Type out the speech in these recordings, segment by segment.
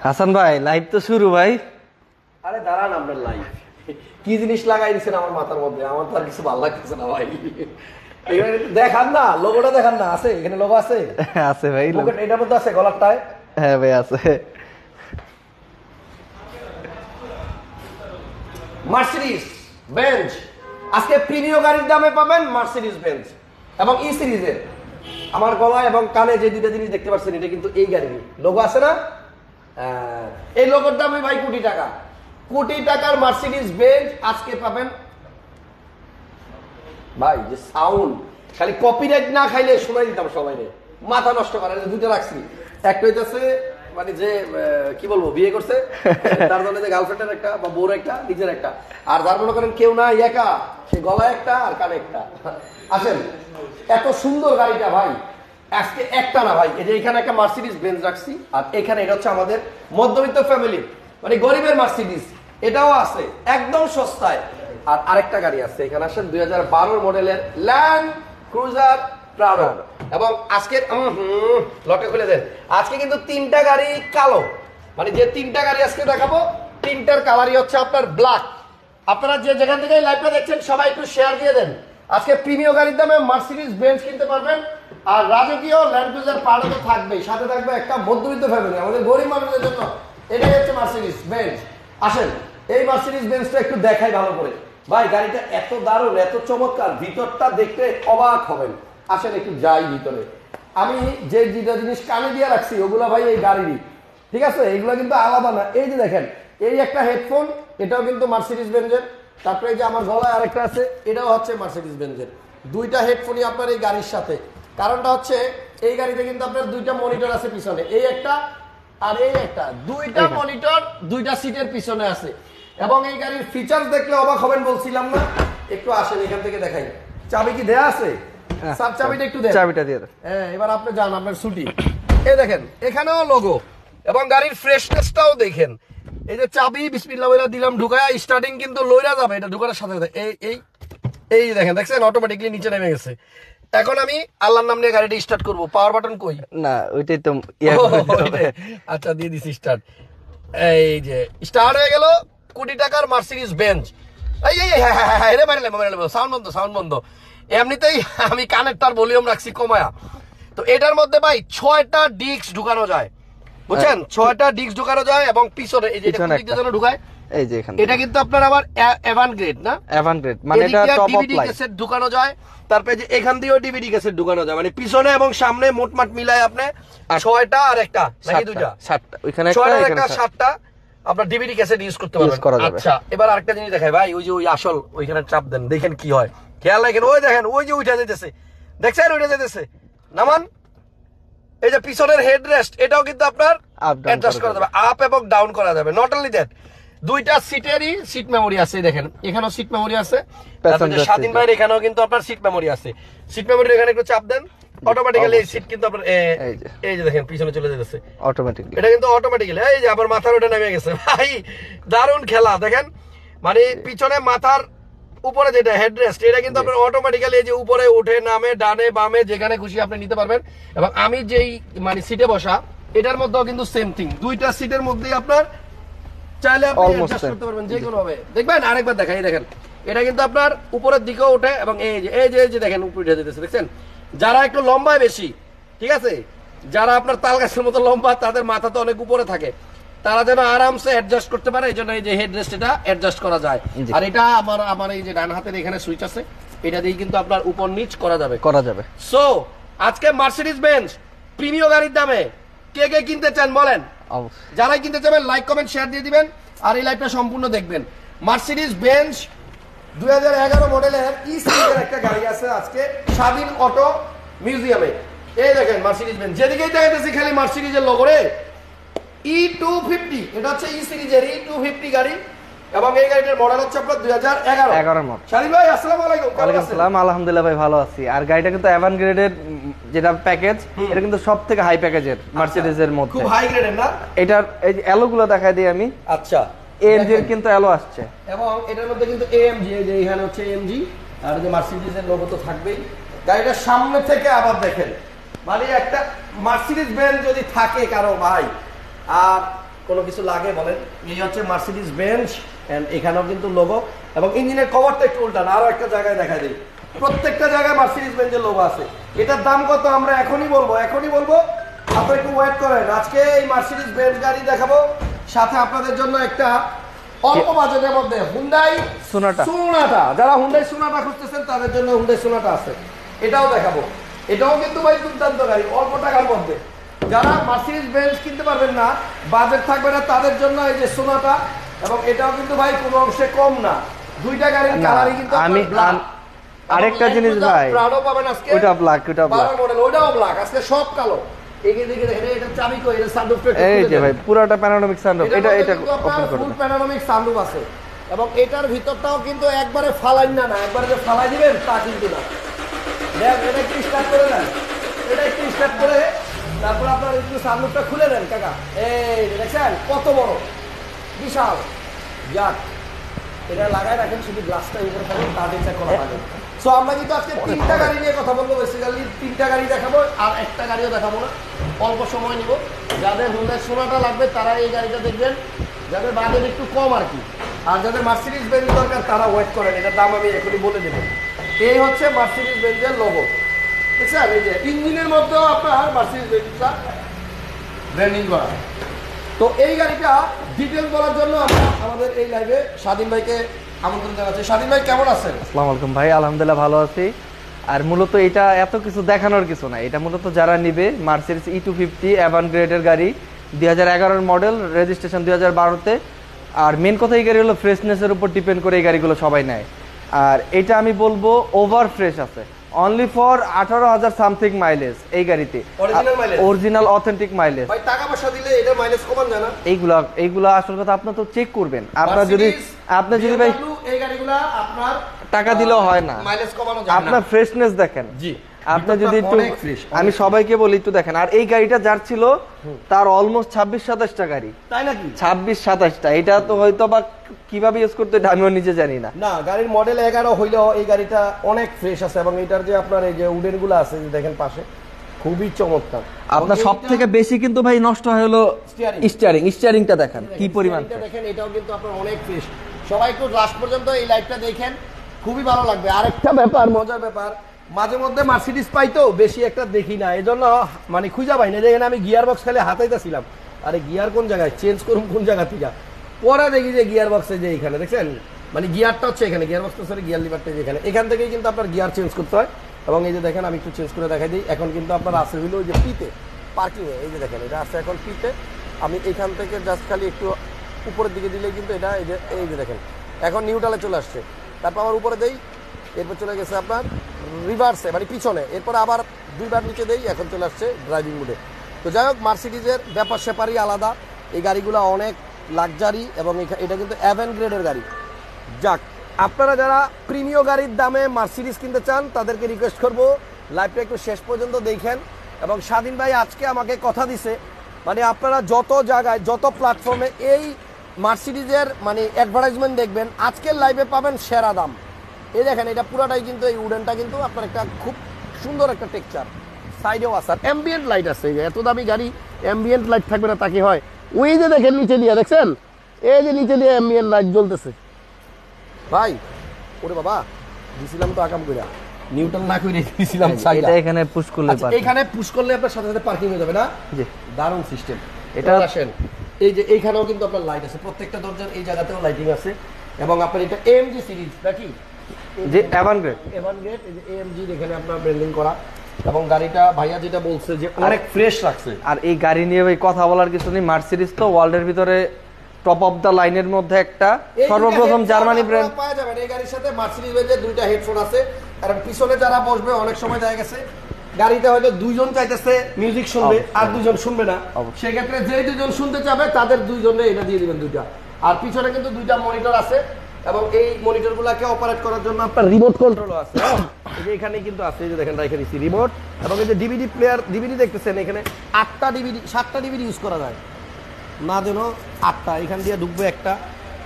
হাসান ভাই লাইভ তো শুরু ভাই। আরে দাঁড়ান, আপনার লাইভ কি জিনিস লাগাই দিচ্ছেন আমার মাথার মধ্যে, আমার তো আর কিছু ভালো লাগতেছে না ভাই। এখানে দেখান না, লোগোটা দেখান না, আছে এখানে লোগো আছে? আছে ভাই, এটার মধ্যে আছে গলারটায়। হ্যাঁ ভাই আছে। মার্সিডিজ বেঞ্জ আজকে প্রিমিয়াম গাড়ির দামে পাবেন মার্সিডিজ বেঞ্জ এবং ই সিরিজের। আমার গলায় এবং কানে যে দুইটা জিনিস দেখতে পাচ্ছেন এটা কিন্তু এই গাড়ির লোগো আছে না, এই লোগোর দামে ভাই কোটি টাকা। কোটি টাকার মার্সিডিজ বেঞ্জ আজকে পাবেন ভাই। যে সাউন্ড খালি কপিরাইট না খাইলে শোনাই দিতাম সবাই, মাথা নষ্ট করে। দুইটা রাখছি, একটা হইতেছে মানে যে কি বলবো বিয়ে করছে তার জন্য যে গার্লফ্রেন্ডের একটা বা বউর একটা, নিজের একটা, আর যার মনে করেন কেউ না একা, সে গলায় একটা আর কানে একটা। আসেন, এত সুন্দর গাড়িটা ভাই আজকে একটা না ভাই। এই যে এখানে একটা মার্সিডিজ বেঞ্জ রাখছি, আর এখানে এটা হচ্ছে আমাদের মধ্যবিত্ত ফ্যামিলি মানে গরিবের মার্সিডিজ, এটাও আছে একদম সস্তায়। আর আরেকটা গাড়ি আছে এখানে, আসেন 2012 মডেলের ল্যান্ড ক্রুজার প্রাডো। এবং আজকে লটে খুলে দেন, আজকে কিন্তু তিনটা গাড়ি কালো, মানে যে তিনটা গাড়ি আজকে দেখাবো তিনটার কালারই হচ্ছে আপনার ব্ল্যাক। আপনারা যে যেখান থেকে লাইভটা দেখছেন সবাই একটু শেয়ার দিয়ে দেন। আজকে প্রিমিয়াম গাড়ির দামে মার্সিডিজ বেঞ্জ কিনতে পারবেন, আর রাজকীয় ল্যান্ড ক্রুজার প্রাডো তো থাকবেই, সাথে থাকবে একটা মধ্যবিত্ত ফ্যামিলি, আমাদের গরিব মানুষদের জন্য এটাই হচ্ছে মার্সিডিজ বেঞ্জ। আসেন এই মার্সিডিজ বেঞ্জটা একটু দেখাই ভালো করে ভাই। গাড়িটা এত দারুণ, এত চমৎকার, ভিতরটা দেখতে অবাক হবেন। আসেন একটু যাই ভিতরে। আমি যে যেটা জিনিস কানে দিয়ে রাখছি ওগুলা ভাই এই গাড়িরই, ঠিক আছে? এইগুলো কিন্তু আলাদা না। এই যে দেখেন, এই একটা হেডফোন, এটাও কিন্তু মার্সিডিজ বেঞ্জের। তারপরে এই যে আমার গলায় আরেকটা আছে, এটাও হচ্ছে মার্সিডিজ বেঞ্জের। দুইটা হেডফোনই আপনার এই গাড়ির সাথে। কারণটা হচ্ছে এই গাড়িতে কিন্তু আপনার দুইটা মনিটর আছে পিছনে, এই একটা আর এই একটা, দুইটা মনিটর দুইটা সিটের পিছনে আছে। এবং এই গাড়ির ফিচার্স দেখলে অবাক হবেন, বলছিলাম না? একটু আসেন এখান থেকে দেখাই। চাবি কি দেয়া আছে? সব চাবিটা একটু দেন, চাবিটা দিয়ে দেন। হ্যাঁ, এবার আপনি যান আপনার ছুটি। এই দেখেন এখানেও লোগো এবং গাড়ির ফ্রেশনেসটাও দেখেন। এই যে চাবি বিসমিল্লাহ বলে দিলাম, ঢুকায়া স্টার্টিং কিন্তু লইরা যাবে, এটা ঢুকানোর সাথে সাথে এই এই এই দেখেন, দেখছেন অটোমেটিকলি নিচে নেমে গেছে। এখন আমি আল্লাহর নাম নিয়ে গাড়িটা স্টার্ট করব। পাওয়ার বাটন কই? না, ওইটাই তো। আচ্ছা, দিয়ে দিছি স্টার্ট। এই যে স্টার্ট হয়ে গেল। কোটি টাকার মার্সিডিজ বেঞ্জ। এই সাউন্ড বন্ধ, সাউন্ড বন্ধ। এমনিতেই আমি কানের তার ভলিউম রাখছি কমায়া। তো এটার মধ্যে ভাই 6টা ডিস্ক ঢুকানো যায়, বুঝছেন? 6টা ডিস্ক ঢুকানো যায় এবং পিছনে এই যে এটা ঢুকায়, এই যে এখানে এটা কিন্তু আপনার আবার এভান গ্রেড না, এভান গ্রেড মানে এটা টপ অফ লাইন ক্যাসেট ঢুকানো যায়। তারপরে যে এখান দিয়েও ডিভিডি ক্যাসেট ঢুকানো যায়, মানে পিছনে এবং সামনে মোটমাট মিলায় আপনি 6টা আর একটা নাকি দুইটা 7টা, ওইখানে 6টা একটা 7টা আপনার ডিভিডি ক্যাসেট ইউজ করতে পারবেন। আচ্ছা, এবার আরেকটা জিনিস দেখাই ভাই। ওই যে ওই আসল ওইখানে চাপ দেন, দেখেন কি হয়, খেয়াল রাখেন। ওই দেখেন, ওই যে উঠে যেতেছে, দেখছেন উঠে যেতেছে, নামান। এই যে পিছনের হেড রেস্ট, এটাও কিন্তু আপনার অ্যাডজাস্ট করা যাবে, আপ এবং ডাউন করা যাবে। নট অনলি দ্যাট, দুইটা সিটেরই সিট মেমোরি আছে। দেখেন এখানেও সিট মেমোরি আছে, স্বাধীন ভাইয়ের এখানেও কিন্তু আপনার সিট মেমোরি আছে। সিট মেমোরি এখানে একটু চাপ দেন, অটোমেটিক্যালি এই সিট কিন্তু আপনার এই যে দেখেন পিছনে চলে যেতেছে অটোমেটিক্যালি। এটা কিন্তু অটোমেটিক্যালি। এই যে আবার মাথার ওটা নেমে গেছে ভাই, দারুণ খেলা। দেখেন মানে পিছনে মাথার উপরে যেটা হেডরেস্ট, এটা কিন্তু আপনার অটোমেটিক্যালি এই যে উপরে উঠে নামে, ডানে বামে যেখানে খুশি আপনি নিতে পারবেন। এবং আমি যেই মানে সিটে বসা, এটার মধ্যেও কিন্তু সেম থিং। দুইটা সিটের মধ্যেই আপনার চাইলে আপনি অ্যাডজাস্ট করতে পারবেন যে কোনো ভাবে। দেখবেন আরেকবার দেখাই, দেখেন এটা কিন্তু আপনার উপরের দিকেও ওঠে এবং এই যে দেখেন উপরে উঠে যেতেছে, দেখছেন? যারা একটু লম্বায় বেশি, ঠিক আছে, যারা আপনার তাল গাছের মতো লম্বা, তাদের মাথা তো অনেক উপরে থাকে, তারা যেন আরামসে অ্যাডজাস্ট করতে পারে, এই জন্য এই যে হেডরেস্ট এটা অ্যাডজাস্ট করা যায়। আর এটা আমার এই যে ডান হাতের এখানে সুইচ আছে, এটা দিয়ে কিন্তু আপনার উপর নিচ করা যাবে। সো আজকে মার্সিডিজ বেঞ্জ প্রিমিয়াম গাড়ির দামে কে কে কিনতে চান বলেন? যারাই কিনতে চাবেন লাইক কমেন্ট শেয়ার দিয়ে দিবেন, আর এই লাইভটা সম্পূর্ণ দেখবেন। মার্সিডিজ বেঞ্জ 2011 মডেলের ই সিরিজের একটা গাড়ি আছে আজকে স্বাধীন অটো মিউজিয়ামে। এই দেখেন মার্সিডিজ বেঞ্জ, যেদিকেই দেখাইতেছি খালি মার্সিডিজের লোগো রে। E250, এটা হচ্ছে ই সিরিজের E250 গাড়ি এবং এই গাড়িটার মডেল হচ্ছে আপনার 2011 মডেল। শাহিদ ভাই আসসালামু আলাইকুম। ওয়ালাইকুম আসসালাম, আলহামদুলিল্লাহ ভাই ভালো আছি। আর গাড়িটা কিন্তু এভান গ্রেডের যেটা প্যাকেজ, এটা কিন্তু সবথেকে হাই প্যাকেজের মার্সিডিজের মধ্যে, খুব হাই গ্রেডের না? এটার এই যে অ্যালোগুলো দেখাই দিই আমি। আচ্ছা, AMG এর কিন্তু অ্যালো আসছে এবং এটার মধ্যে কিন্তু AMG, এই যে এখানে হচ্ছে AMG, আর যে মার্সিডিজের লোগো তো থাকবেই। গাড়িটার সামনে থেকে আবার দেখেন, মানে একটা মার্সিডিজ বেঞ্জ যদি থাকে কারো ভাই, আর কোনো কিছু লাগে বলেন। এই হচ্ছে মার্সিডিজ বেঞ্জ, এন্ড এখানেও কিন্তু লোগো, এবং ইঞ্জিনের কভারটা একটু উল্টান, আরো একটা জায়গায় দেখা দিই, প্রত্যেকটা জায়গায় মার্সিডিজ বেঞ্জের লোগো আছে। এটার দাম কত আমরা এখনই বলবো, আপনারা একটু ওয়েট করেন। আজকে এই মার্সিডিজ বেঞ্জ গাড়ি দেখাবো, সাথে আপনাদের জন্য একটা অল্প বাজেটের মধ্যে হুন্ডাই সোনাটা, যারা হুন্ডাই সোনাটা খুঁজতেছেন তাদের জন্য হুন্ডাই সোনাটা আছে, এটাও দেখাবো। এটাও কিন্তু ভাই দুর্দান্ত গাড়ি, অল্প টাকার মধ্যে। যারা মার্সিডিজ বেঞ্জ কিনতে পারবেন না, বাজেট থাকবে না, তাদের জন্য এই যে সোনাটা, এবং এটাও কিন্তু ভাই কোনো অংশে কম না। দুইটা গাড়ির কালারই কিন্তু আমি আরেকটা জিনিস ভাই, প্রাডো পাবেন আজকে, ওটা ব্ল্যাক, ওটা ব্ল্যাক মডেল, ওটাও ব্ল্যাক, আজকে সব কালো। এদিকে দেখেন এটা চাবি কই, এটা সানরুফটা এই যে ভাই পুরোটা প্যানোরামিক সানরুফ, এটা ওপেন করে ফুল প্যানোরামিক সানরুফ আছে, এবং এটার ভিতরটাও কিন্তু একবারে ফালাই না, একবারে যে ফালাই দিবেন তা কিন্তু না। দেখ এটা একটু স্টার্ট করে দেন, এটা একটু স্টার্ট করে তারপর আপনার একটু সানরুফটা খুলে দেন কাকা। এই দেখছেন কত বড়, বিশাল। যাক এটা লাগায় রাখেন, শুধু গ্লাসটা উপরে থাকবে, তার ইচ্ছা করা লাগে। সো আমরা কিন্তু আজকে তিনটা গাড়ি নিয়ে কথা বলবো, বেসিক্যালি তিনটা গাড়ি দেখাবো, আর একটা গাড়িও দেখাবো না, অল্প সময় নিব। যাদের হুন্ডাই সোনাটা লাগবে তারা এই গাড়িটা দেখবেন, যাদের বাজেট একটু কম আর কি, আর যাদের মার্সিডিজ বেঞ্জ দরকার তারা ওয়েট করেন, এটার দাম আমি এখনই বলে দেবো। এই হচ্ছে মার্সিডিজ বেঞ্জের লোগো, দেখছেন? এই যে ইঞ্জিনের মধ্যেও আপনার মার্সিডিজ বেঞ্জটা ব্র্যান্ডিং করা। তো এই গাড়িটা ডিটেলস বলার জন্য আমরা আমাদের এই লাইভে স্বাধীন ভাইকে আমন্ত্রণ জানাচ্ছি। স্বাধীন ভাই কেমন আছেন? আসসালামু আলাইকুম ভাই, আলহামদুলিল্লাহ ভালো আছি। আর মূলত এটা এত কিছু দেখানোর কিছু না, এটা মূলত যারা নিবে মার্সিডিজ E250 অ্যাভান গ্রেডের গাড়ি, 2011 মডেল, রেজিস্ট্রেশন 2012-তে। আর মেন কথা এই গাড়ি হলো ফ্রেশনেসের উপর ডিপেন্ড করে এই গাড়িগুলো সবাই নেয়। আর এটা আমি বলবো ওভার ফ্রেশ আছে, অনলি ফর 18,000 সামথিং মাইলেজ এই গাড়িতে, অরিজিনাল অথেন্টিক মাইলেজ। ভাই টাকা পয়সা দিলে এটা মাইলেজ কমান যায় না? এইগুলা আসল কথা, আপনি তো চেক করবেন। আপনি যদি ভাই এই গাড়িগুলা আপনার টাকা দিলেও হয় না, মাইলেজ কমানো যায় না, আপনার ফ্রেশনেস দেখেন। জি, আপনি যদি একটু, আমি সবাইকে বলি একটু দেখেন। আর এই গাড়িটা যার ছিল তার অলমোস্ট 26-27টা গাড়ি, তাই নাকি? 26-27টা, এটা তো হয়তো বা কিভাবে ইউজ করতে আমিও নিজে জানি না। না, গাড়ির মডেল 11 হইলেও এই গাড়িটা অনেক ফ্রেশ আছে, এবং এটার যে আপনার এই যে উডেন গুলো আছে দেখেন পাশে, খুবই চমৎকার। আপনার সব থেকে বেশি কিন্তু ভাই নষ্ট হলো স্টিয়ারিংটা দেখেন কি পরিমাণ দেখেন, এটাও কিন্তু আপনার অনেক ফ্রেশ। সবাই একটু লাস্ট পর্যন্ত এই লাইভটা দেখেন, খুবই ভালো লাগবে। আরেকটা ব্যাপার, মজার ব্যাপার, মাঝে মধ্যে মার্সিডিজ পাই তো বেশি একটা দেখি না, এই জন্য মানে খুঁজা পাই না। দেখেন আমি গিয়ার বক্স খালি হাতাইতেছিলাম, আরে গিয়ার কোন জায়গায় চেঞ্জ করুন, কোন জায়গা থেকে, পরে দেখি যে গিয়ার বক্সে যে এখানে দেখছেন, মানে গিয়ারটা হচ্ছে এখানে, গিয়ার বক্সটা সরি গিয়ার লিভারটা যেখানে, এখান থেকেই কিন্তু আপনার গিয়ার চেঞ্জ করতে হয়। এবং এই যে দেখেন আমি একটু চেঞ্জ করে দেখাই দিই, এখন কিন্তু আপনার আছে হইলো ওই যে পিতে পার্কিংয়ে, এই যে দেখেন এটা আছে এখন পিতে, আমি এখান থেকে জাস্ট খালি একটু উপরের দিকে দিলেই কিন্তু এটা এই যে দেখেন এখন নিউট্রালে চলে আসছে। তারপর আবার উপরে দেই, এরপর চলে গেছে আপনার রিভার্সে মানে পিছনে, এরপর আবার দুইবার নিচে দেই, এখন চলে আসছে ড্রাইভিং মোডে। তো যাই হোক, মার্সিডিজের ব্যাপার স্যাপারই আলাদা, এই গাড়িগুলো অনেক লাক্সারি, এবং এটা কিন্তু অ্যাভেন গ্রেডের গাড়ি। যাক, আপনারা যারা প্রিমিয় গাড়ির দামে মার্সিডিজ কিনতে চান তাদেরকে রিকোয়েস্ট করবো লাইভটা একটু শেষ পর্যন্ত দেখেন। এবং স্বাধীন ভাই আজকে আমাকে কথা দিছে, মানে আপনারা যত জায়গায় যত প্ল্যাটফর্মে এই মার্সিডিজের মানে অ্যাডভার্টাইজমেন্ট দেখবেন, আজকের লাইভে পাবেন সেরা দাম। এই দেখেন এটা পুরাটাই কিন্তু এই উডেনটা কিন্তু আপনার একটা খুব সুন্দর একটা টেক্সচার, সাইডেও আসার অ্যাম্বিয়েন্ট লাইট আছে। এত দামি গাড়ি অ্যাম্বিয়েন্ট লাইট থাকবে না তাকে হয়? ওই যে দেখেন নিচে দিয়ে, দেখছেন এই যে নিচে দিয়ে অ্যাম্বিয়েন্ট লাইট জ্বলতেছে ভাই। ওরে বাবা, দিছিলাম তো আকাম কইরা, নিউট্রাল না কইরা দিছিলাম সাইডে, এটা এখানে পুশ করলে পারবে, এখানে পুশ করলে আপনার সাথে সাথে পার্কিং হয়ে যাবে না? জি, দারুণ সিস্টেম এটা। আসেন এই যে এইখানেও কিন্তু আপনার লাইট আছে, প্রত্যেকটা দরজার এই জায়গাতেও লাইটিং আছে। এবং আপনার এটা AMG সিরিজ নাকি, যে অ্যাভান গ্রেড, এই যে AMG এখানে আপনার ব্র্যান্ডিং করা, এবং গাড়িটা ভাইয়া যেটা বলছে যে অনেক ফ্রেশ রাখছে। আর এই গাড়ি নিয়ে ভাই কথা বলার কিছু নেই, মার্সিডিজ তো ওয়ার্ল্ডের ভিতরে টপ অফ দা লাইনের মধ্যে একটা, সর্বপ্রথম জার্মানি ব্র্যান্ড পাওয়া যাবে। এই গাড়ির সাথে মার্সিডিজ বেঞ্জের দুইটা হেডফোন আছে, আর পিছনে যারা বসবে অনেক সময় দেখা গেছে গাড়িতে হয়তো দুইজন চাইতেছে মিউজিক শুনবে আর দুইজন শুনবে না, সেক্ষেত্রে যে দুইজন শুনতে চাবে তাদের দুইজনে এটা দিয়ে দিবেন দুইটা। আর পিছনে কিন্তু দুইটা মনিটর আছে, এবং এই মনিটর গুলাকে অপারেট করার জন্য আপনার রিমোট কন্ট্রোল আছে। এই যে এখানে কিন্তু আছে, এই যে দেখেন রেখে দিচ্ছি রিমোট। এবং এই যে ডিভিডি প্লেয়ার, ডিভিডি দেখতেছেন এখানে 8টা ডিভিডি 7টা ডিভিডি ইউজ করা যায় না, যেন 8টা এখান দিয়ে ঢুকবে একটা,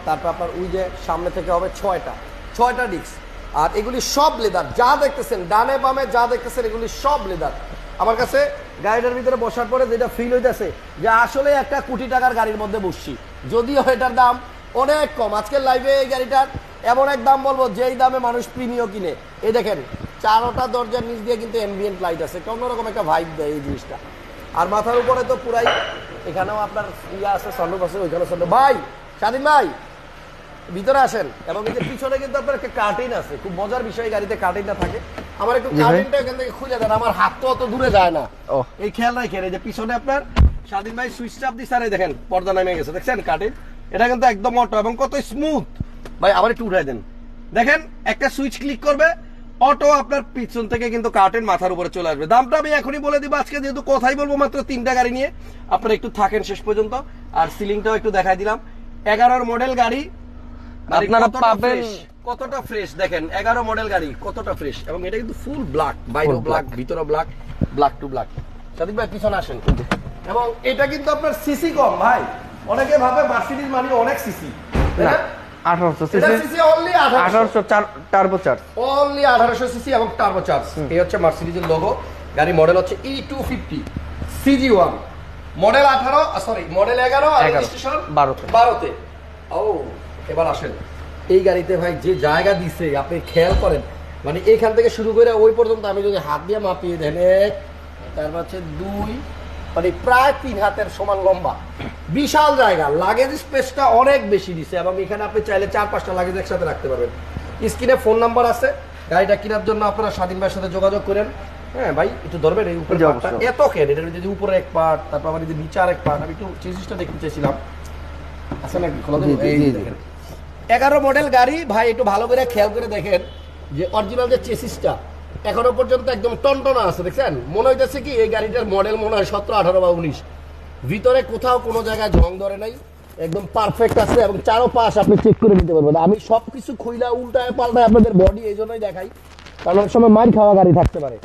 তারপর আপনার ওই যে সামনে থেকে হবে 6টা ডিস্ক। আর এগুলি সব লেদার, যা দেখতেছেন ডানে বামে যা দেখতেছেন এগুলি সব লেদার। আমার কাছে গাড়িটার ভিতরে বসার পরে যেটা ফিল হইতেছে যে আসলে একটা কোটি টাকার গাড়ির মধ্যে বসছি, যদিও এটার দাম অনেক কম। আজকের লাইভে এই গাড়িটার এমন এক দাম বলবো যেই দামে মানুষ প্রিমিয়াম কিনে। এই দেখেন 4টা দরজার নিচ দিয়ে কিন্তু অ্যাম্বিয়েন্ট লাইট আছে, অন্যরকম একটা ভাইব দেয় এই জিনিসটা। আর মাথার উপরে তো পুরাই, এখানেও আপনার ইয়া আছে, সানরুফ আছে, ওইখানে সানরুফ। ভাই স্বাধীন ভাই ভিতরে আসেন। এবং এই যে পিছনে কিন্তু আপনার একটা কার্টেন আছে, খুব মজার বিষয় গাড়িতে কার্টেনটা থাকে। আমার একটু কার্টেনটা এখান থেকে খুলে দেন, আমার হাত তো অত দূরে যায় না। এই খেয়াল রাখেন, এই যে পিছনে আপনার স্বাধীন ভাই সুইচ চাপ দিচ্ছে, আর এই দেখেন পর্দা নামে গেছে, দেখছেন কার্টেন। এটা কিন্তু একদম অটো এবং কত স্মুথ। ভাই আবার একটু উঠাই দেন, দেখেন একটা সুইচ ক্লিক করবে, অটো আপনার পিছন থেকে কিন্তু কার্টেন মাথার উপরে চলে আসবে। দামটা আমি এখনই বলে দিব আজকে, যেহেতু কথাই বলবো মাত্র 3টা গাড়ি নিয়ে, আপনারা একটু থাকেন শেষ পর্যন্ত। আর সিলিংটাও একটু দেখাই দিলাম। 11 মডেল গাড়ি আপনারা পাবেন কতটা ফ্রেশ, দেখেন 11 মডেল গাড়ি কতটা ফ্রেশ। এবং এটা কিন্তু ফুল ব্ল্যাক, বাইরেও ব্ল্যাক, ভিতরেও black, black to black. Sadiq ভাই পিছনে আসেন। এবং এটা কিন্তু আপনার সিসি কম ভাই, অনেকে ভাবে মার্সিডিজ মানে অনেক সিসি, তাই না? 1800 সিসি, এটা CC only 1800 turbo charge, only 1800 CC এবং টার্বো চার্জ। এই হচ্ছে মার্সিডিজের লোগো। গাড়ি মডেল হচ্ছে E250 CG1, model 18, sorry model 11 আর রেজিস্ট্রেশন 12তে। ও এবার আসেন, এই গাড়িতে ভাই যে জায়গা দিছে আপনি খেয়াল করেন, মানে এখান থেকে শুরু করে ওই পর্যন্ত আমি যদি হাত দিয়ে মাপিয়ে দেন, 1, তারপর হচ্ছে 2, মানে প্রায় 3 হাতের সমান লম্বা, বিশাল জায়গা। লাগেজ স্পেসটা অনেক বেশি দিছে এবং এখানে আপনি চাইলে 4-5টা লাগেজ একসাথে রাখতে পারবেন। স্ক্রিনে ফোন নাম্বার আছে, গাড়িটা কেনার জন্য আপনারা স্বাধীন ভাইয়ের সাথে যোগাযোগ করেন। হ্যাঁ ভাই একটু ধরবেন, এই উপরে এত কেন, এটার যদি উপরে এক পার্ট, তারপর আমার যদি নিচে আরেক পার্ট, আমি একটু চেসিসটা দেখতে চাইছিলাম। আচ্ছা নাকি খোলা দেবো? এই দেখেন 11 মডেল গাড়ি ভাই, একটু ভালো করে খেয়াল করে দেখেন যে অরিজিনাল যে চেসিসটা এখনো পর্যন্ত একদম টনটনা আছে, দেখছেন? মনে হইতেছে কি এই গাড়িটার মডেল মনে হয় 17, 18 বা 19। ভিতরে কোথাও কোনো জায়গায় ঝং ধরে নাই, একদম পারফেক্ট আছে। এবং চারো পাশ আপনি চেক করে নিতে পারবেন। আমি সবকিছু খুইলা উল্টায় পাল্টায় আপনাদের বডি এই জন্যই দেখাই, কারণ অনেক সময় মার খাওয়া গাড়ি থাকতে পারে।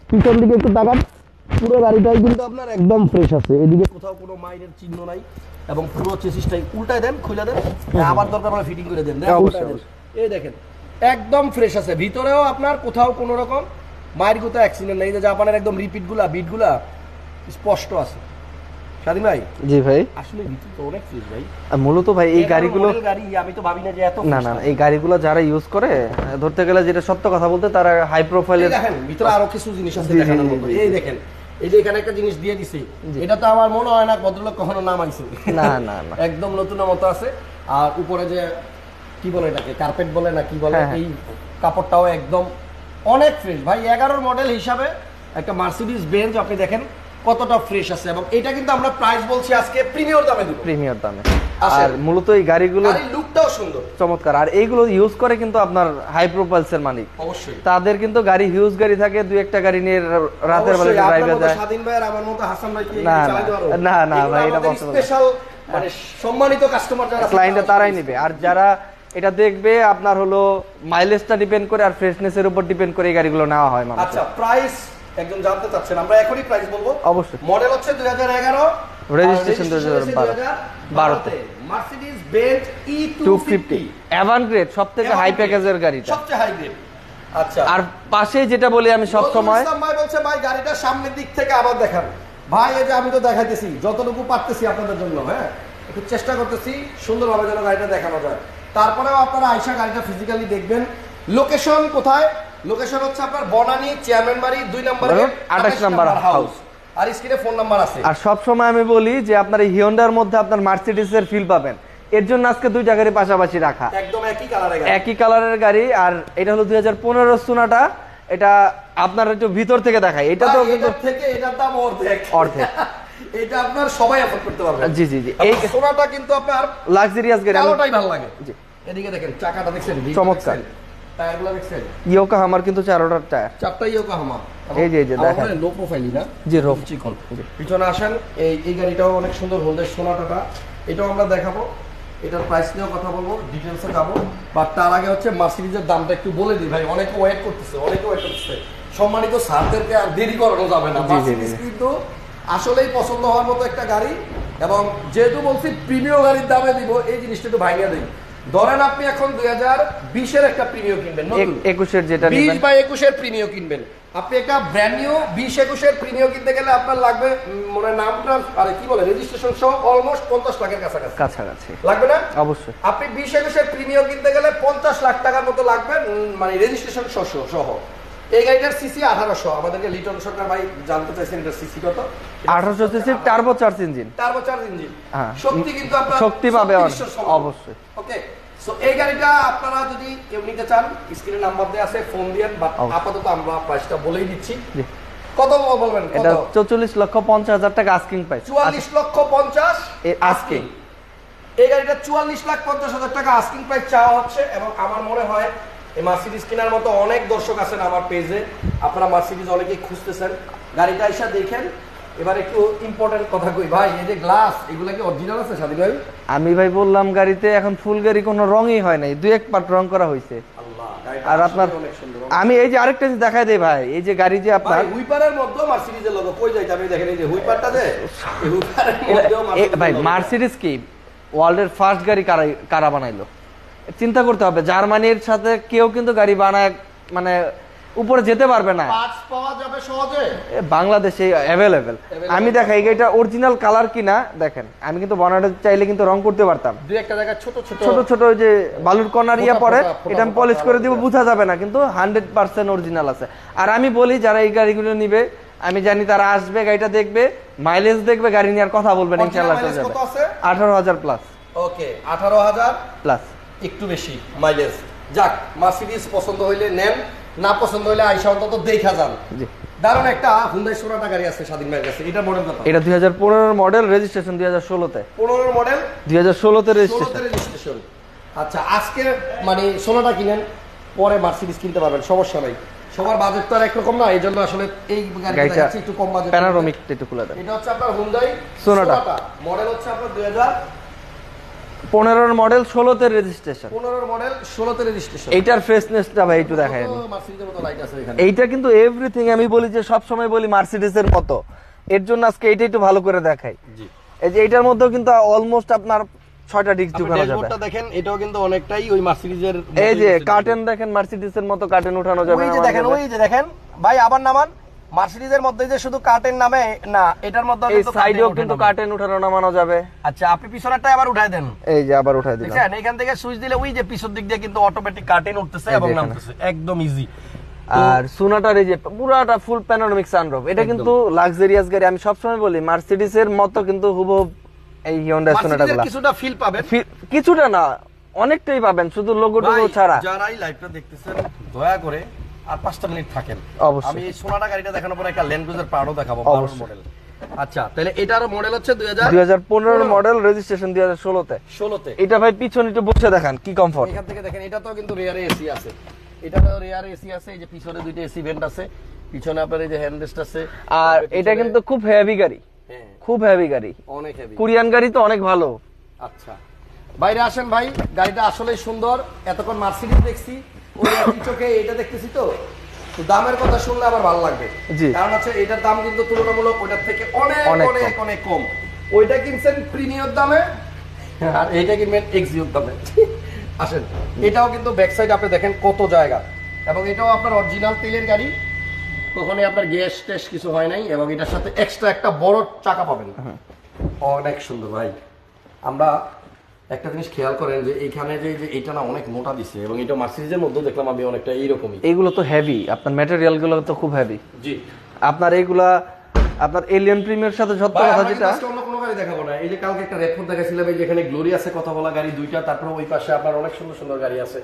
পিছন দিকে একটু তাকান, পুরো গাড়িটাই কিন্তু আপনার একদম ফ্রেশ আছে, এদিকে কোথাও কোনো মাইরের চিহ্ন নাই। এবং পুরো চেসিসটাই উল্টায় দেন, খুলে দেন, আবার দরকার পড়লে ফিটিং করে দেন, এই দেখেন একদম ফ্রেশ আছে। ভিতরেও আপনার কোথাও কোনো রকম মায়ের কোথাও অ্যাক্সিডেন্ট নেই, যে জাপানের একদম রিপিটগুলা বিটগুলা স্পষ্ট আছে। স্বাধীন ভাই জি ভাই, আসলে ভিতরে তো অনেক ফ্রেশ ভাই। মূলত ভাই এই গাড়িগুলো, আমি তো ভাবি না যে এত না, এই গাড়িগুলো যারা ইউজ করে, ধরতে গেলে যেটা সত্য কথা বলতে, তারা হাই প্রোফাইলের। দেখেন ভিতরে আরো কিছু জিনিস আছে দেখানোর মতো। এই দেখেন, এই যে এখানে একটা জিনিস দিয়ে দিছে, এটা তো আমার মনে হয় না ভদ্রলোক কখনো নামাইছে, না, একদম নতুন মতো আছে। আর উপরে যে কি বলে এটাকে, কার্পেট বলে না কি বলে, এই কাপড়টাও একদম অনেক ফ্রেশ ভাই। 11 মডেল হিসাবে একটা মার্সিডিজ বেঞ্জ আপনি দেখেন কতটা ফ্রেশ আছে। এবং এটা কিন্তু আমরা প্রাইস বলছি আজকে প্রিমিয়ার দামে দিব, প্রিমিয়ার দামে। আর মূলত এই গাড়িগুলো লুকটাও সুন্দর, চমৎকার। আর এইগুলো ইউজ করে কিন্তু আপনার হাই প্রোফাইলস এর মালিক, অবশ্যই তাদের কিন্তু গাড়ি হিউজ গাড়ি থাকে, দুই একটা গাড়ি নিয়ে রাতের বেলা ড্রাইভে যায়। স্বাধীন ভাই আর আমার মতো হাসান ভাই কি চালাতে পারো? না ভাই, এটা পসিবল না। স্পেশাল মানে সম্মানিত কাস্টমার যারা ক্লায়েন্ট, তারাই নেবে। আর যারা এটা দেখবে আপনার হলো মাইলেজটা ডিপেন্ড করে আর ফ্রেশনেসের উপর ডিপেন্ড করে এই গাড়িগুলো নেওয়া হয়। মানে আচ্ছা, প্রাইস একজন জানতে চাচ্ছেন, আমরা এখনই প্রাইস বলবো। অবশ্যই। মডেল হচ্ছে 2011, রেজিস্ট্রেশন 2012 তে মার্সিডিজ বেঞ্জ E250 অ্যাভানগ্রেড, সবথেকে হাই প্যাকেজের গাড়িটা, সবচেয়ে হাই গ্রেড। আচ্ছা, আর পাশে যেটা বলি আমি সব সময়, ভাই বলছে ভাই গাড়িটা সামনের দিক থেকে আবার দেখান। ভাই এই যে আমি তো দেখাইতেছি যতটুকু পারতেছি আপনাদের জন্য, হ্যাঁ একটু চেষ্টা করতেছি সুন্দরভাবে যেন গাড়িটা দেখানো যায়। তারপরেও আপনারা আইসা গাড়িটা ফিজিক্যালি দেখবেন। লোকেশন কোথায়? লোকেশন হচ্ছে আপনার বনানী চেয়ারম্যান বাড়ি 2 নম্বর 28 নম্বর হাউস। আর স্ক্রিনে ফোন নাম্বার আছে। আর সব সময় আমি বলি যে আপনার এই হিয়োন্ডার মধ্যে আপনার মার্সিডিজের ফিল পাবেন, এর জন্য আজকে দুইটা গাড়ি পাশাপাশি রাখা, একদম একই কালারের গাড়ি। আর এটা হলো 2015 সোনাটা, এটা আপনার একটু ভিতর থেকে দেখাই, এটা তো কিন্তু থেকে এটার দাম অর্ধেক এটা আপনার সবাই এফোর্ড করতে পারবে। জি এই সোনাটা কিন্তু আপনার লাক্সারিয়াস গাড়ি, কালোটাই ভালো লাগে। জি এদিকে দেখেন, চাকাটা দেখছেন চমৎকার, টায়ারগুলো দেখছেন ইয়োকোহামার কিন্তু চারটা টায়ার, চারটা ইয়োকোহামা। এই যে দেখেন লো প্রোফাইলই না, জি রফ চিকন। পিছনে আসেন, এই গাড়িটাও অনেক সুন্দর, হোন্ডা সোনাটাটা, এটাও আমরা দেখাবো। এটার প্রাইস নিয়েও কথা বলবো, ডিটেইলসে যাবো। বাট তার আগে হচ্ছে মার্সিডিজের দামটা একটু বলে দিই ভাই, অনেকে ওয়েট করতেছে। সম্মানিত স্যারদেরকে আর দেরি করানো যাবে না, মার্সিডিজ কিন্তু আসলেই পছন্দ হওয়ার মতো একটা গাড়ি। এবং যেহেতু বলছি প্রিমিয়াম গাড়ির দামে দিব, এই জিনিসটা একটু ভাঙিয়ে দিই। ধরেন আপনি এখন 2020 এর একটা প্রিমিয়াম কিনবেন, 21 এর যেটা 20 বা 21 এর প্রিমিয়াম কিনবেন, আপনি একটা ব্র্যান্ড নিউ 20-21 এর প্রিমিয়াম কিনতে গেলে আপনার লাগবে মানে নামটা আরে কি বলে রেজিস্ট্রেশন সহ অলমোস্ট 50 লাখের কাছাকাছি লাগবে না? অবশ্যই। আপনি 20-21 এর প্রিমিয়াম কিনতে গেলে 50 লাখ টাকার মতো লাগবে, মানে রেজিস্ট্রেশন সহ। এই গাড়িটার সিসি 1800। আমাদেরকে লিটন সরকার ভাই জানতে চাইছেন এটার সিসি কত? 1800 সিসি টার্বো চার্জ ইঞ্জিন। হ্যাঁ, শক্তি কিন্তু আপনারা শক্তি পাবে অবশ্যই। ওকে, সো এই গাড়িটা আপনারা যদি কেউ নিতে চান স্ক্রিনে নাম্বার দেয়া আছে, ফোন দিয়েন। বাট আপাতত আমরা প্রাইসটা বলেই দিচ্ছি। কত বলবেন? এটা 44,50,000 টাকা আস্কিং প্রাইস। 44,50,000 আস্কিং। এই গাড়িটা 44,50,000 টাকা আস্কিং প্রাইস চাওয়া হচ্ছে। এবং আমার মনে হয় এই মার্সিডিজ কেনার মতো অনেক দর্শক আছেন আমার পেজে, আপনারা মার্সিডিজ অনেকেই খুঁজতেছেন, গাড়িটা এসে দেখেন। এবার একটু ইম্পর্টেন্ট কথা কই ভাই, এই যে গ্লাস এগুলা কি অরিজিনাল আছে স্বাধীন ভাই? আমি ভাই বললাম গাড়িতে এখন ফুল গাড়ি কোনো রঙই হয় নাই, দুই এক পার্ট রং করা হয়েছে। আর আপনার আমি এই যে আরেকটা জিনিস দেখাই দেই ভাই, এই যে গাড়ি যে আপনার হুইপারের মধ্যে মার্সিডিজের লোগো কই যাইতে আমি দেখেন, এই যে হুইপারটা যে এই হুইপারের মধ্যে ভাই মার্সিডিজ কি ওয়ার্ল্ডের ফার্স্ট গাড়ি কারা বানাইলো? চিন্তা করতে হবে, জার্মানির সাথে কেউ কিন্তু গাড়ি বানায় মানে উপরে যেতে পারবে না, পার্টস পাওয়া যাবে সহজে বাংলাদেশে অ্যাভেলেবেল। আমি দেখাই এটা অরিজিনাল কালার কিনা দেখেন, আমি কিন্তু বনাটা চাইলে কিন্তু রং করতে পারতাম, দুই একটা জায়গায় ছোট ছোট ওই যে বালুর কর্নার ইয়া পরে এটা আমি পলিশ করে দিব, বোঝা যাবে না, কিন্তু 100% অরিজিনাল আছে। আর আমি বলি যারা এই গাড়িগুলো নিবে, আমি জানি তারা আসবে, গাড়িটা দেখবে, মাইলেজ দেখবে, গাড়ি নেওয়ার কথা বলবেন, ইনশাআল্লাহ চলে যাবে। 18,000 প্লাস। ওকে, 18,000 প্লাস, একটু বেশি মাইলেজ। যাক, মার্সিডিজ পছন্দ হইলে নেন, না পছন্দ হইলে আইসা অন্তত দেখা যান। জি, দারুণ একটা হুন্ডাই সোনাটা গাড়ি আছে স্বাধীন ভাইয়ের কাছে। এটা মডেল কত? এটা 2015 মডেল, রেজিস্ট্রেশন 2016 তে। 15 মডেল, 2016 তে রেজিস্ট্রেশন। আচ্ছা, আজকে মানে সোনাটা কিনেন, পরে মার্সিডিজ কিনতে পারবেন, সমস্যা নাই। সবার বাজেট তো আর একরকম না, এই জন্য আসলে এই গাড়িটা দেখাচ্ছি একটু কম বাজেট। প্যানোরামিকটা একটু খুলে দেন। এটা হচ্ছে আপনার হুন্ডাই সোনাটা, মডেল হচ্ছে আপনার 2015 মডেল, 16 তে রেজিস্ট্রেশন। 15 মডেল, 16 তে রেজিস্ট্রেশন। এইটার ফ্রেশনেসটা ভাই একটু দেখাই আমি। মার্সিডিজের মতো লাইট আছে এখানে। এইটা কিন্তু এভরিথিং, আমি বলি যে সব সময় বলি মার্সিডিজের মতো, এর জন্য আজকে এইটা একটু ভালো করে দেখাই। জি, এই যে এইটার মধ্যেও কিন্তু অলমোস্ট আপনার 6টা ডিস্ক ঢুকানো যাবে। ড্যাশবোর্ডটা দেখেন, এটাও কিন্তু অনেকটাই ওই মার্সিডিজের। এই যে কার্টেন দেখেন, মার্সিডিজের মতো কার্টেন উঠানো যাবে। ওই যে দেখেন ভাই, আবার নামান। মার্সিডিজের মধ্যে যে শুধু কার্টেন নামে না, এটার মধ্যে কিন্তু সাইডেও কিন্তু কার্টেন উঠানো নামানো যাবে। আচ্ছা, আপনি পিছনেরটা আবার উঠাই দেন। এই যে আবার উঠাই দিলাম, দেখেন এখান থেকে সুইচ দিলে ওই যে পিছন দিক দিয়ে কিন্তু অটোমেটিক কার্টেন উঠতেছে এবং নামতেছে, একদম ইজি। আর সোনাটার এই যে পুরাটা ফুল প্যানোরামিক সানরুফ, এটা কিন্তু লাক্সারিয়াস গাড়ি। আমি সবসময় বলি মার্সিডিজের মতো কিন্তু হুবহু এই হিউন্ডাই সোনাটাগুলো কিছুটা ফিল পাবেন, কিছুটা না অনেকটাই পাবেন, শুধু লোগোটা ছাড়া। যারাই লাইভটা দেখতেছেন দয়া করে আর 5টা মিনিট থাকেন। আমি এই সোনাটা গাড়িটা দেখানোর পরে একটা ল্যান্ড ক্রুজার প্রাডো দেখাবো, 12 মডেল। আচ্ছা, তাহলে এটারও মডেল হচ্ছে 2015 মডেল, রেজিস্ট্রেশন 2016 তে। এটা ভাই পিছনে একটু বসে দেখান কি কমফর্ট। এখান থেকে দেখেন, এটাতেও কিন্তু রিয়ারে এসি আছে, এটাতেও রিয়ারে এসি আছে। এই যে পিছনে দুইটা এসি ভেন্ট আছে, পিছনে আপনার এই যে হ্যান্ড রেস্ট আছে। আর এটা কিন্তু খুব হেভি গাড়ি, খুব হেভি গাড়ি, অনেক হেভি। কোরিয়ান গাড়ি তো অনেক ভালো। আচ্ছা, বাইরে আসেন ভাই, গাড়িটা আসলেই সুন্দর। এতক্ষণ মার্সিডিজ দেখছি, ওই একই চোখে এটা দেখতেছি, তো দামের কথা শুনলে আবার ভালো লাগবে। কারণ হচ্ছে এটার দাম কিন্তু তুলনামূলক ওইটার থেকে অনেক অনেক অনেক কম। ওইটা কিনছেন প্রিমিয়াম দামে, আর এইটা কিনবেন এক্সিউভ দামে। আসেন, এটাও কিন্তু ব্যাক সাইড আপনি দেখেন কত জায়গা, এবং এটাও আপনার অরিজিনাল তেলের গাড়ি, কখনোই আপনার গ্যাস টেস কিছু হয় নাই। এবং এটার সাথে এক্সট্রা একটা বড় চাকা পাবেন, অনেক সুন্দর ভাই। আমরা একটা জিনিস খেয়াল করেন যে এইখানে যে এইটা না অনেক মোটা দিছে, এবং এটা মার্সিডিজের মধ্যে দেখলাম আমি অনেকটা এইরকমই। এইগুলো তো হেভি, আপনার ম্যাটেরিয়াল গুলো তো খুব হেভি। জি, আপনার এইগুলা আপনার এলিয়ন প্রিমিয়ার সাথে যত কথা, যেটা অন্য কোনো গাড়ি দেখাবো না। এই যে কালকে একটা রেড দেখাছিলাম, এই যেখানে গ্লোরি আছে কথা বলা গাড়ি দুইটা, তারপরে ওই পাশে আপনার অনেক সুন্দর সুন্দর গাড়ি আছে।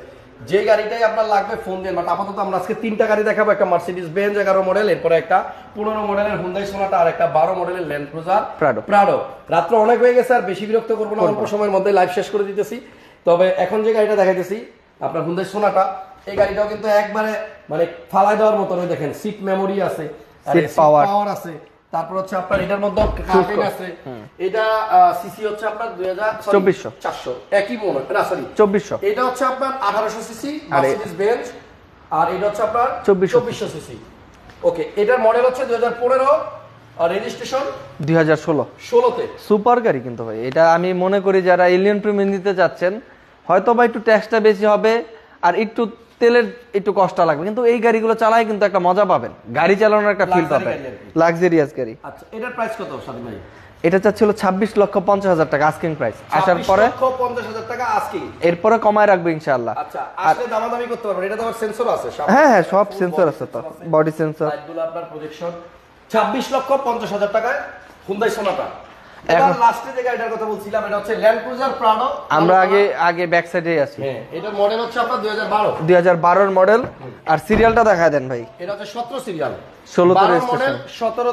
যে গাড়িটাই আপনার লাগবে ফোন দেন। বাট আপাতত আমরা আজকে 3টা গাড়ি দেখাবো, একটা মার্সিডিজ বেঞ্জ 11 মডেল, এরপরে একটা 15 মডেলের হুন্ডাই সোনাটা, আর একটা 12 মডেলের ল্যান্ড ক্রুজার প্রাডো। রাত্র অনেক হয়ে গেছে, আর বেশি বিরক্ত করবো না, অল্প সময়ের মধ্যে লাইভ শেষ করে দিতেছি। তবে এখন যে গাড়িটা দেখাইতেছি আপনার হুন্ডাই সোনাটা, এই গাড়িটাও কিন্তু একবারে মানে ফালাই দেওয়ার মতো। দেখেন সিট মেমোরি আছে, সিট পাওয়ার আছে, তারপর হচ্ছে আপনার এটার মধ্যে কার্টেন আছে। এটা সিসি হচ্ছে আপনার 2400, একই মনে না, সরি 2400। এটা হচ্ছে আপনার 1800 সিসি মার্সিডিজ বেঞ্জ, আর এটা হচ্ছে আপনার 2400 সিসি। ওকে, এটার মডেল হচ্ছে 2015, আর রেজিস্ট্রেশন 2016 তে। সুপার গাড়ি কিন্তু ভাই, এটা আমি মনে করি যারা এলিয়ন প্রিমিয়াম নিতে যাচ্ছেন, হয়তো বা একটু ট্যাক্সটা বেশি হবে, আর একটু তেলের একটু কষ্ট লাগবে, কিন্তু এই গাড়িগুলো চালায় কিন্তু একটা মজা পাবেন, গাড়ি চালানোর একটা ফিল পাবেন, লাক্সারিয়াস গাড়ি। আচ্ছা, এটার প্রাইস কত স্বাধীন ভাই? এটা চাচ্ছিল 26,50,000 টাকা আস্কিং প্রাইস, আসার পরে 26,50,000 টাকা আস্কিং, এরপরে কমায় রাখবে ইনশাআল্লাহ। আচ্ছা, আসলে দামাদামি করতে পারবেন, এটা তো আবার সেন্সর আছে। হ্যাঁ হ্যাঁ, সব সেন্সর আছে, তো বডি সেন্সর, লাইটগুলো আপনার প্রজেকশন। 26,50,000 টাকায় হুন্ডাই সোনাটা। এবার লাস্টে যে গাড়িটার কথা বলছিলাম, এটা হচ্ছে ল্যান্ড ক্রুজার প্রাডো। আমরা আগে ব্যাক সাইডে আছি। হ্যাঁ, এটার মডেল হচ্ছে আপনার 2012 এর মডেল। আর সিরিয়ালটা দেখায় দেন ভাই। এটা হচ্ছে 17 সিরিয়াল, 16 তে মডেল, 17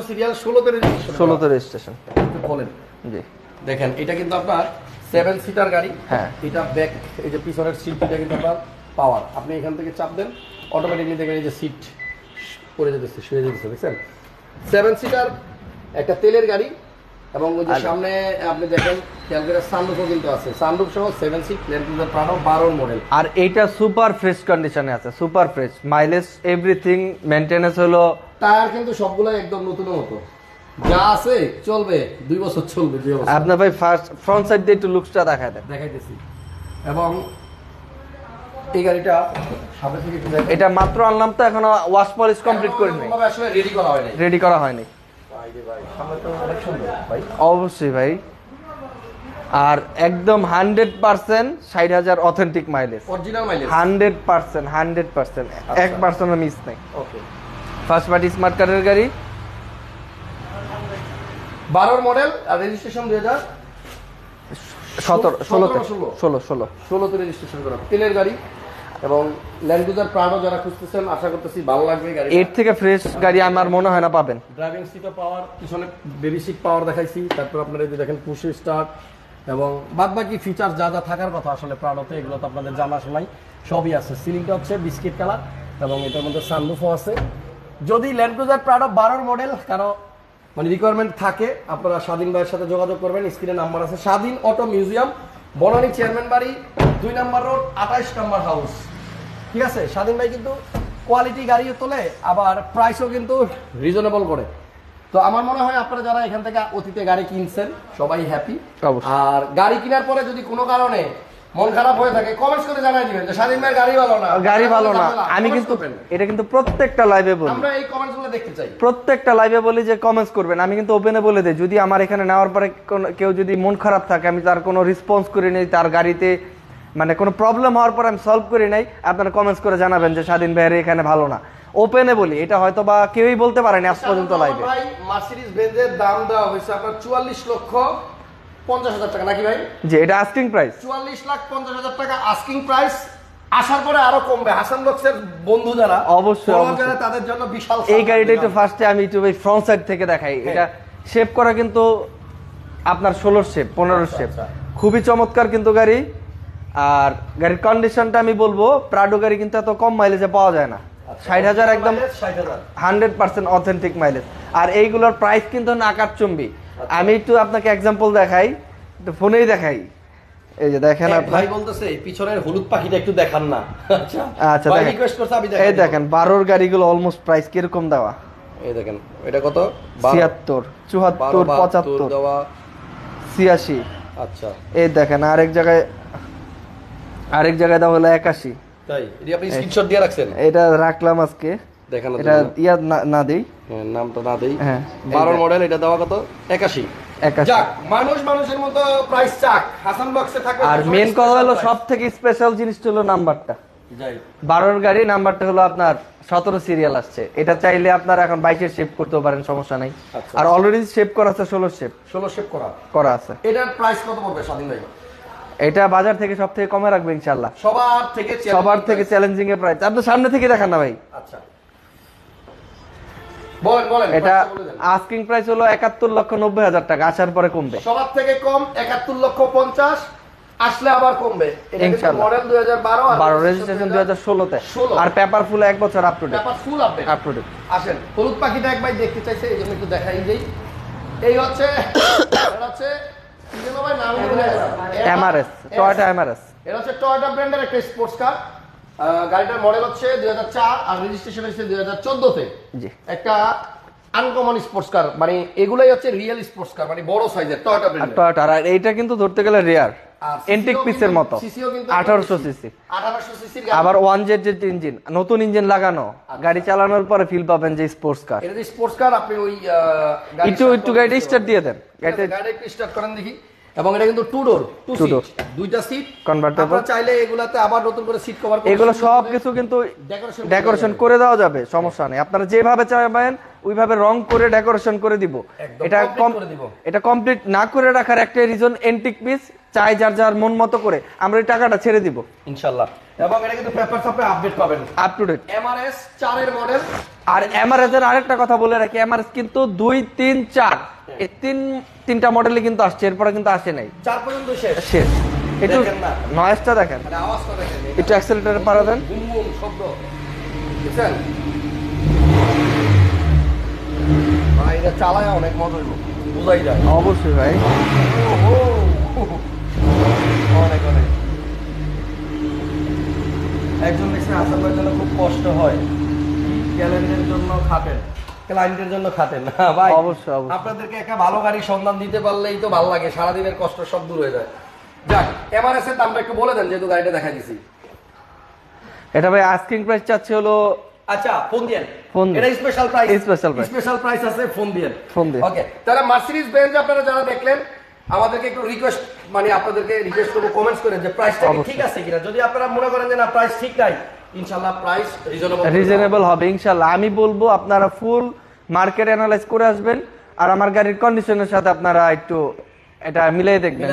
সিরিয়াল, 16 তে রেজিস্ট্রেশন। 16 তে রেজিস্ট্রেশন বলেন। জি, দেখেন এটা কিন্তু আপনার 7 সিটার গাড়ি। হ্যাঁ, এটা ব্যাক, এই যে পিছনের সিটটা কিন্তু আপনার পাওয়ার, আপনি এখান থেকে চাপ দেন অটোমেটিকলি দেখেন এই যে সিট পড়ে যেতেছে, শুয়ে যেতেছে, দেখছেন? 7 সিটার একটা তেলের গাড়ি। এবং ওই যে সামনে আপনি দেখেন ক্যালকুলেটার সানরুফও কিন্তু আছে, সানরুফ সহ 7 seat Land Cruiser Prado 12 model. আর এইটা সুপার ফ্রেশ কন্ডিশনে আছে, super fresh, mileage everything, maintenance হলো, টায়ার কিন্তু সবগুলো একদম নতুনের মতো, যা আছে চলবে 2 বছর চলবে। আপনার ভাই ফার্স্ট ফ্রন্ট সাইড দিয়ে একটু লুকসটা দেখায় দেন। দেখাইতেছি। এবং এই গাড়িটা সামনে থেকে একটু দেখেন, এটা মাত্র আনলাম তো, এখনো ওয়াশ পলিশ কমপ্লিট করিনি, আসলে রেডি করা হয়নি। রেডি করা হয়নি। ভাই সামনে তো অনেক সুন্দর ভাই, অবশ্যই ভাই। আর একদম 100% 60,000 authentic mileage, original mileage 100%, 100%, 1% miss নাই। ওকে, ফার্স্ট পার্টি স্মার্ট কার্ডের গাড়ি, 12 মডেল আর রেজিস্ট্রেশন 2016 তে রেজিস্ট্রেশন করা তেলের গাড়ি। এবং ল্যান্ড ক্রুজার প্রাডো যারা খুঁজতেছেন, আশা করতেছি ভালো লাগবে গাড়ি। এর থেকে ফ্রেশ গাড়ি আমার মনে হয় না পাবেন। ড্রাইভিং সিটও পাওয়ার, পিছনে বেবি সিট পাওয়ার দেখাইছি। তারপর আপনারা এই যে দেখেন পুশ স্টার্ট এবং বাদবাকি ফিচার যা যা থাকার কথা আসলে প্রাডোতে, এগুলো তো আপনাদের জানা শোনাই, সবই আছে। সিলিংটা হচ্ছে বিস্কিট কালার এবং এটার মধ্যে সানরুফও আছে। যদি ল্যান্ড ক্রুজার প্রাডো 12 মডেল কারো মানে রিকোয়ারমেন্ট থাকে, আপনারা স্বাধীন ভাইয়ের সাথে যোগাযোগ করবেন, স্ক্রিনে নাম্বার আছে। স্বাধীন অটো মিউজিয়াম, বনানী চেয়ারম্যান বাড়ি, 2 নম্বর রোড, 28 নম্বর হাউস। ঠিক আছে, স্বাধীন ভাই কিন্তু কোয়ালিটি গাড়িও তোলে, আবার প্রাইসও কিন্তু রিজনেবল করে। তো আমার মনে হয় আপনারা যারা এখান থেকে অতীতে গাড়ি কিনছেন সবাই হ্যাপি। আর গাড়ি কেনার পরে যদি কোনো কারণে মন খারাপ হয়ে থাকে, কমেন্টস করে জানাই দিবেন যে স্বাধীন ভাই গাড়ি ভালো না, গাড়ি ভালো না। আমি কিন্তু এটা কিন্তু প্রত্যেকটা লাইভে বলি, আমরা এই কমেন্টসগুলো দেখতে চাই, প্রত্যেকটা লাইভে বলি যে কমেন্টস করবেন। আমি কিন্তু ওপেনে বলে দেই, যদি আমার এখানে নেওয়ার পরে কেউ যদি মন খারাপ থাকে, আমি তার কোনো রেসপন্স করে নেই, তার গাড়িতে মানে কোনো প্রবলেম হওয়ার পর আমি সলভ করে নাই, আপনারা কমেন্টস করে জানাবেন যে স্বাধীন ভাইয়ের এখানে ভালো না। ওপেনে বলি, এটা হয়তো বা কেউই বলতে পারেনি আজ পর্যন্ত লাইভে। ভাই মার্সিডিজ বেনজের দাম দেওয়া হয়েছে আপনার 44,50,000 টাকা নাকি ভাই? জি, এটা আস্কিং প্রাইস 44,50,000 টাকা আস্কিং প্রাইস। আসার পরে আরো কমবে। হাসান বক্সের বন্ধু যারা অবশ্যই তাদের জন্য বিশাল। এই গাড়িটা একটু ফার্স্টে আমি একটু ফ্রন্ট সাইড থেকে দেখাই। এটা শেপ করা কিন্তু আপনার 16 শেপ 15 শেপ, খুবই চমৎকার কিন্তু গাড়ি। আর গাড়ির কন্ডিশনটা আমি বলবো, প্রাডো গাড়ি কিন্তু এত কম মাইলেজে পাওয়া যায় না। 60,000 একদম 100% অথেন্টিক মাইলেজ। আর এইগুলোর প্রাইস কিন্তু আকাশচুম্বী। আমি একটু আপনাকে এক্সাম্পল দেখাই, একটু ফোনেই দেখাই। এই যে দেখেন, ভাই বলতেছে পিছনের হলুদ পাখিটা একটু দেখান না। আচ্ছা আচ্ছা, ভাই রিকোয়েস্ট করছে আমি দেখাই। এই দেখেন 12 গাড়িগুলো অলমোস্ট প্রাইস কিরকম দেওয়া। এই দেখেন এটা কত, 76, 74, 75 দেওয়া, 86। আচ্ছা এই দেখেন আরেক জায়গায় দেওয়া হলো 81। তাই এটা আপনি স্ক্রিনশট দিয়ে রাখছেন? এটা রাখলাম আজকে, দেখেন এটা ইয়া না দেই, নামটা না দেই। হ্যাঁ 12 মডেল, এটা দেওয়া কত, 81। যাক, মানুষের মতো প্রাইস চাক হাসান বক্সে থাকে। আর মেন কথা হলো সবথেকে স্পেশাল জিনিসটা হলো নাম্বারটা। যাই 12 গাড়ি নাম্বারটা হলো আপনার 17 সিরিয়াল আসছে। এটা চাইলে আপনার এখন 22 শেপ করতে পারেন, সমস্যা নাই। আর অলরেডি শেপ করা আছে 16 শেপ করা আছে। এটার প্রাইস কত পড়বে স্বাধীন ভাই? এটা বাজার থেকে সব থেকে কমে রাখবে ইনশাআল্লাহ। সবার থেকে চ্যালেঞ্জিং এর প্রাইস। আপনি সামনে থেকে দেখান না ভাই। আচ্ছা বলেন। এটা আস্কিং প্রাইস হলো 71,90,000 টাকা, আসার পরে কমবে। সবার থেকে কম 71,50,000, আসলে আবার কমবে ইনশাআল্লাহ। মডেল 2012 রেজিস্ট্রেশন 2016 তে। আর পেপার ফুল 1 বছর আপ টু ডেট। আসেন, হলুদ পাখিটা একবার দেখতে চাইছে, এইজন্য একটু দেখাই দেই। এই হচ্ছে এটা হচ্ছে এমআরএস, টয়োটা এমআরএস। এটা হচ্ছে টয়োটা ব্র্যান্ডের একটা স্পোর্টস কার। গাড়িটার মডেল হচ্ছে 2004 আর রেজিস্ট্রেশন হচ্ছে 2014 তে। জি, একটা আনকমন স্পোর্টস কার, মানে এগুলাই হচ্ছে রিয়েল স্পোর্টস কার, মানে বড় সাইজের টয়োটা ব্র্যান্ডের। টয়োটা। আর এইটা কিন্তু ধরতে গেলে রেয়ার, এন্টিক পিসের মতো, সিসিও কিন্তু 1800 সিসি, 1800 সিসির আবার 1JZ ইঞ্জিন, নতুন ইঞ্জিন লাগানো, গাড়ি চালানোর পরে ফিল পাবেন যে স্পোর্টস কার। এটা যে স্পোর্টস কার, আপনি ওই একটু গাড়িটা স্টার্ট দিয়ে দেন, গাড়িটা একটু স্টার্ট করেন দেখি। এবং এটা কিন্তু টু ডোর, দুইটা সিট কনভার্টেবল। আপনারা চাইলে এগুলাতে আবার নতুন করে সিট কভার করে এগুলো সবকিছু কিন্তু ডেকোরেশন করে দেওয়া যাবে, সমস্যা নেই। আপনারা যেভাবে চাইবেন ওইভাবে রং করে ডেকোরেশন করে দিব। এটা কমপ্লিট না করে রাখার একটা রিজন, এন্টিক পিস চাই যার যার মন মতো করে আমরা এই টাকাটা ছেড়ে দিব ইনশাআল্লাহ। এবং এটা কিন্তু পেপারস আপনি আপডেট পাবেন, আপ টু ডেট। এমআরএস 4 এর মডেল। আর এমআরএস এর আরেকটা কথা বলে রাখি, এমআরএস কিন্তু 2, 3, 4 এই তিনটা মডেলে কিন্তু আসছে, এরপরে কিন্তু আসে নাই। 4 পর্যন্ত শেষ। একটু নয়েজটা দেখেন, মানে আওয়াজটা দেখেন, একটু অ্যাক্সেলারেটর পারা দেন, বুম বুম শব্দ দেখছেন ভাই? এটা চালায় অনেক মজা হইব, বুঝাই যায়। অবশ্যই ভাই, অনেক অনেক। একজন দেখছেন আসার জন্য খুব কষ্ট হয়, ক্যালেন্ডারের জন্য খাটেন, ক্লায়েন্টের জন্য খাটেন না ভাই। অবশ্যই আপনাদেরকে একটা ভালো গাড়ির সন্ধান দিতে পারলেই তো ভালো লাগে, সারাদিনের কষ্ট সব দূর হয়ে যায়। যাক, এমআরএস এর দামটা একটু বলে দেন, যেহেতু গাড়িটা দেখা দিছি। এটা ভাই আস্কিং প্রাইস চাচ্ছে হলো, আচ্ছা ফোন দিয়েন, ফোন এটা স্পেশাল প্রাইস, স্পেশাল প্রাইস আছে, ফোন দিয়েন। ফোন দিন। ওকে, তাহলে মার্সিডিজ বেঞ্জ আপনারা যারা দেখলেন, আমাদেরকে একটু রিকোয়েস্ট, মানে আপনাদেরকে রিকোয়েস্ট করব কমেন্টস করেন যে প্রাইসটা ঠিক আছে কিনা। যদি আপনারা মনে করেন যে না প্রাইস ঠিক নাই, ইনশাআল্লাহ প্রাইস রিজনেবল হবে ইনশাআল্লাহ। আমি বলবো আপনারা ফুল মার্কেট অ্যানালাইজ করে আসবেন, আর আমার গাড়ির কন্ডিশনের সাথে আপনারা একটু এটা মিলাই দেখবেন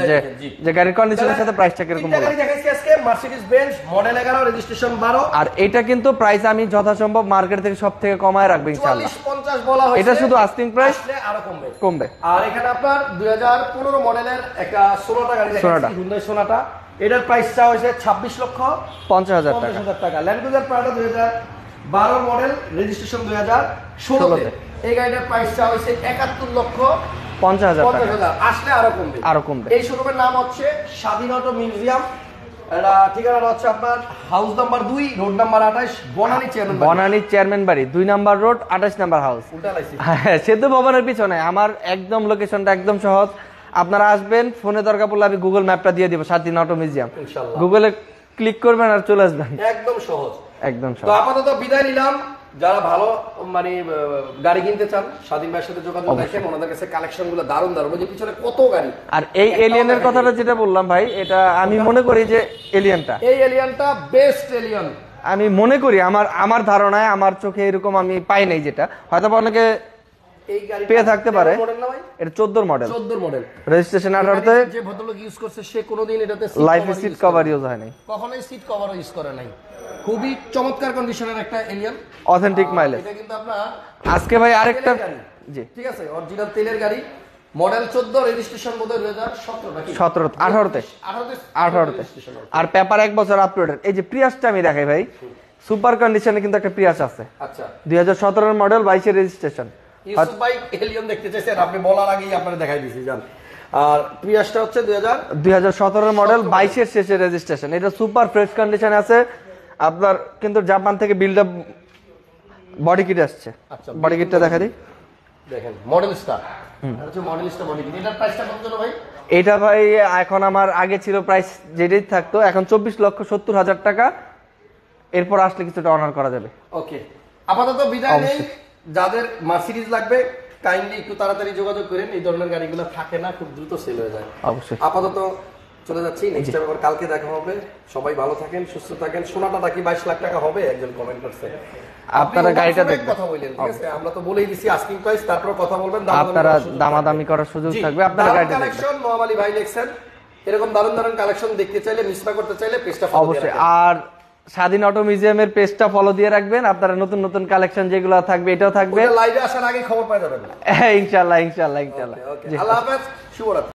যে গাড়ির কন্ডিশনের সাথে প্রাইসটা কিরকম বলে। গাড়ি দেখাইছি আজকে মার্সিডিজ বেঞ্জ মডেল 11 রেজিস্ট্রেশন 12। আর এটা কিন্তু প্রাইস আমি যথাসম্ভব মার্কেট থেকে সবথেকে কমায় রাখবো ইনশাআল্লাহ। 40-50 বলা হয়েছে, এটা শুধু আস্কিং প্রাইস, আরো কমবে। আর এখানে আপনার 2015 মডেলের একটা সোনাটা গাড়ি দেখাচ্ছি, হুন্ডাই সোনাটা। এটার প্রাইসটা হয়েছে 26,50,000 টাকা। Land Cruiser Prado 2012 model, registration 2016 তে। এই গাড়িটার প্রাইসটা হয়েছে 71,50,000 টাকা। আসলে আরো কমবে। এই শোরুমের নাম হচ্ছে স্বাধীন অটো মিউজিয়াম। এটা ঠিকানা হচ্ছে আপনার house number 2, road number 28, Banani chairman বাড়ি 2 নাম্বার রোড, 28 নাম্বার হাউস। হ্যাঁ, সেতু ভবনের পিছনে। আমার একদম লোকেশনটা একদম সহজ, আপনারা আসবেন, ফোনে দরকার পড়লে আমি গুগল ম্যাপটা দিয়ে দিব, স্বাধীন অটো মিউজিয়াম, গুগলে ক্লিক করবেন আর চলে আসবেন, একদম সহজ। সহজ। তো আপাতত বিদায় নিলাম। যারা ভালো মানে গাড়ি কিনতে চান, স্বাধীন ভাইয়ের সাথে যোগাযোগ রাখেন, ওনাদের কাছে কালেকশন গুলো দারুণ দারুণ, যে পিছনে কত গাড়ি। আর এই এলিয়নের কথাটা যেটা বললাম ভাই, এটা আমি মনে করি যে এই এলিয়নটা বেস্ট এলিয়ন আমি মনে করি, আমার ধারণায়, আমার চোখে এরকম আমি পাই নাই, যেটা হয়তো অনেকে এই গাড়ি পেয়ে থাকতে পারে। এটা 14 মডেল, রেজিস্ট্রেশন 18 তে। যে ভদ্রলোক ইউজ করছে সে কোনোদিন এটাতে লাইফে সিট কভার ইউজ হয় নাই, কখনোই সিট কভার ইউজ করে নাই। খুবই চমৎকার কন্ডিশনের একটা এলিয়ন, অথেন্টিক মাইলেজ। এটা কিন্তু আপনার আজকে ভাই আরেকটা, জি ঠিক আছে, অরিজিনাল তেলের গাড়ি, মডেল 14, রেজিস্ট্রেশন বোধহয় 2017 নাকি 18 তে। আর পেপার 1 বছর আপলোডেড। এই যে প্রিয়াসটা আমি দেখাই ভাই, সুপার কন্ডিশনে কিন্তু একটা প্রিয়াস আছে। আচ্ছা, 2017 এর মডেল, 22 এর রেজিস্ট্রেশন। ইউসুফ ভাই এলিয়ন দেখতে চাইছেন, আপনি বলার আগেই আপনারা দেখাই দিয়েছি জান। আর প্রিয়াসটা হচ্ছে 2017 এর মডেল, 22 এর শেষের রেজিস্ট্রেশন। এটা সুপার ফ্রেশ কন্ডিশনে আছে আপনার, কিন্তু জাপান থেকে বিল্ড আপ বডি কিট আসছে। আচ্ছা, বডি কিটটা দেখা দিই, দেখেন মডেল স্টার, এটা হচ্ছে মডেল স্টার বডি কিট। এটার প্রাইসটা কত জানো ভাই? এটা ভাই এখন আমার আগে ছিল প্রাইস যেটাই থাকতো, এখন 24,70,000 টাকা। এরপর আসলে কিছুটা অনার করা যাবে। ওকে, আপাতত বিদায় নেই। যাদের মার্সিডিজ লাগবে কাইন্ডলি একটু তাড়াতাড়ি যোগাযোগ করেন, এই ধরনের গাড়িগুলো থাকে না, খুব দ্রুত সেল হয়ে যায়। অবশ্যই। আপাতত চলে যাচ্ছি, নেক্সট টাইম আবার কালকে দেখা হবে। সবাই ভালো থাকেন, সুস্থ থাকেন। সোনাটা নাকি 22 লাখ টাকা হবে, একজন কমেন্ট করছে। আপনারা গাড়িটা দেখবেন, কথা বলেন, ঠিক আছে? আমরা তো বলেই দিছি আস্কিং প্রাইস, তারপর কথা বলবেন, আপনারা দামাদামি করার সুযোগ থাকবে। আপনারা গাড়িটা দেখবেন। কালেকশন নোয়ামালী ভাই লেখছেন, এরকম দারুণ দারুণ কালেকশন দেখতে চাইলে, মিস না করতে চাইলে পেজটা ফলো দিয়ে অবশ্যই। আর স্বাধীন অটো মিউজিয়ামের পেজটা ফলো দিয়ে রাখবেন, আপনারা নতুন নতুন কালেকশন যেগুলো থাকবে এটাও থাকবে। লাইভে আসার আগে খবর পাওয়া যাবে না, ইনশাআল্লাহ। আল্লাহ হাফেজ, শুভরাত্রি।